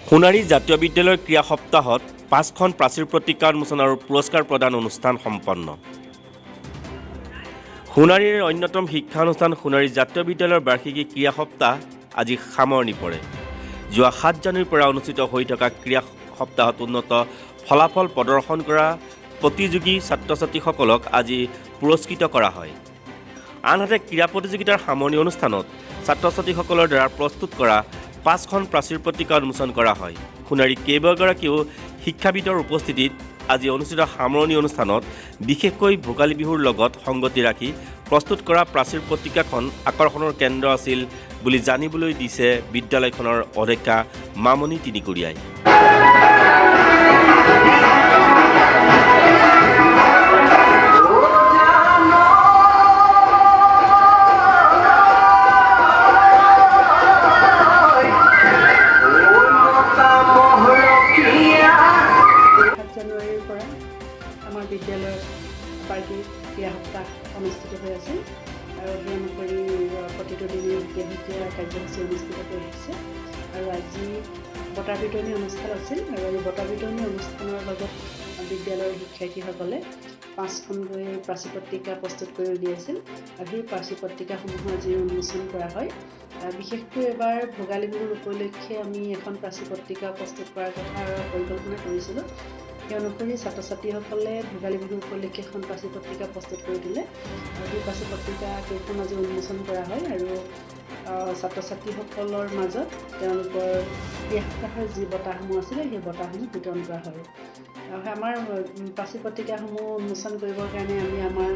সোণাৰী জাতীয় বিদ্যালয়ৰ ক্ৰীড়া সপ্তাহত 5খন প্ৰাচীৰ পত্ৰিকা উন্মোচন আৰু পুৰস্কাৰ প্ৰদান অনুষ্ঠান সম্পন্ন। সোণাৰীৰ অন্যতম শিক্ষানুষ্ঠান সোণাৰী জাতীয় বিদ্যালয়ৰ বাৰ্ষিকী ক্ৰীড়া সপ্তাহ আজি সামৰণি পৰে। যোৱা 7 জানুৱাৰীৰ পৰা অনুষ্ঠিত হৈ থকা ক্ৰীড়া সপ্তাহত উন্নত ফলাফল প্ৰদৰ্শন কৰা প্ৰতিযোগী ছাত্ৰ-ছাত্ৰীসকলক আজি পুৰস্কৃত কৰা হয়। আনহাতে ক্ৰীড়া প্ৰতিযোগিতাৰ সামৰণি অনুষ্ঠানত ছাত্ৰ-ছাত্ৰীসকলৰ দ্বাৰা প্ৰস্তুত কৰা 5খন প্ৰাচীৰ পত্ৰিকা উন্মোচন কৰা হয়। সোণাৰী কেইবাগৰাকীও শিক্ষাবিদৰ উপস্থিতিত আজি অনুষ্ঠিত সামৰণি অনুষ্ঠানত বিশেষকৈ ভোগালী বিহুৰ লগত সংগতি ৰাখি প্ৰস্তুত কৰা প্ৰাচীৰ পত্ৰিকাখন আকৰ্ষণৰ কেন্দ্ৰ আছিল বুলি জানিবলৈ দিছে বিদ্যালয়খনৰ অধ্যক্ষা মামণি তিনিকুৰীয়াই। জানুৱাৰীৰ পৰা আমাৰ বিদ্যালয়ৰ বাৰ্ষিক ক্ৰীড়া সপ্তাহ অনুষ্ঠিত হৈ আছে আৰু সেই অনুসৰি প্ৰতিটো দিনে বিদ্যালয়ীয়া কাৰ্যসূচী অনুষ্ঠিত হৈ আহিছে আৰু আজি বঁটা বিতৰণী অনুষ্ঠান আছিল আৰু এই বঁটা বিতৰণী অনুষ্ঠানৰ লগত বিদ্যালয়ৰ শিক্ষাৰ্থীসকলে 5খনকৈ প্ৰাচীৰ পত্ৰিকা প্ৰস্তুত কৰি উলিয়াইছিল আৰু সেই প্ৰাচীৰ পত্ৰিকাসমূহ আজি উন্মোচন কৰা হয়। বিশেষকৈ এবাৰ ভোগালী বিহুৰ উপলক্ষে আমি এখন প্ৰাচীৰ পত্ৰিকা প্ৰস্তুত কৰাৰ কথা পৰিকল্পনা কৰিছিলোঁ। সেই অনুসৰি ছাত্ৰ ছাত্ৰীসকলে ভোগালী বিহুৰ উপলক্ষে এখন প্ৰাচীৰ পত্ৰিকা প্ৰস্তুত কৰি দিলে আৰু সেই প্ৰাচীৰ পত্ৰিকা কেইখন আজি উন্মোচন কৰা হয় আৰু ছাত্ৰ ছাত্ৰীসকলৰ মাজত তেওঁলোকৰ ক্ৰীড়া সপ্তাহৰ যি বঁটাসমূহ আছিলে সেই বঁটাসমূহ বিতৰণ কৰা হয়। আৰু আমাৰ প্ৰাচীৰ পত্ৰিকাসমূহ উন্মোচন কৰিবৰ কাৰণে আমি আমাৰ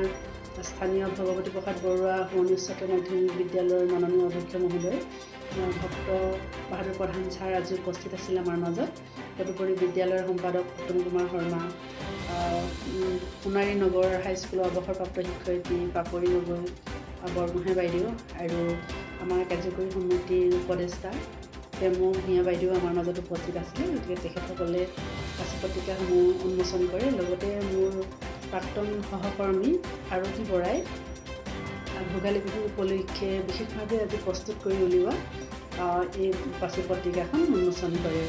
স্থানীয় ভগৱতী প্ৰসাদ বৰুৱা শুৱনি উচ্চতৰ মাধ্যমিক বিদ্যালয়ৰ মাননীয় অধ্যক্ষ মহোদয় ভক্ত বাহাদুৰ প্ৰধান ছাৰ আজি উপস্থিত আছিল আমাৰ মাজত। তদুপৰি বিদ্যালয়ৰ সম্পাদক উত্তম কুমাৰ শৰ্মা, সোণাৰী নগৰ হাইস্কুলৰ অৱসৰপ্ৰাপ্ত শিক্ষয়িত্ৰী পাপৰি গগৈ বৰগোহাঁই বাইদেউ আৰু আমাৰ কাৰ্যকৰী সমিতিৰ উপদেষ্টা প্ৰেমু ভূঞা বাইদেউ আমাৰ মাজত উপস্থিত আছিলে। গতিকে তেখেতসকলে প্ৰাচীৰ পত্ৰিকাসমূহ উন্মোচন কৰে। লগতে মোৰ প্ৰাক্তন সহকৰ্মী আৰতি বৰাই ভোগালী বিহু উপলক্ষে বিশেষভাৱে আজি প্ৰস্তুত কৰি উলিওৱা এই প্ৰাচীৰ পত্ৰিকাখন উন্মোচন কৰে।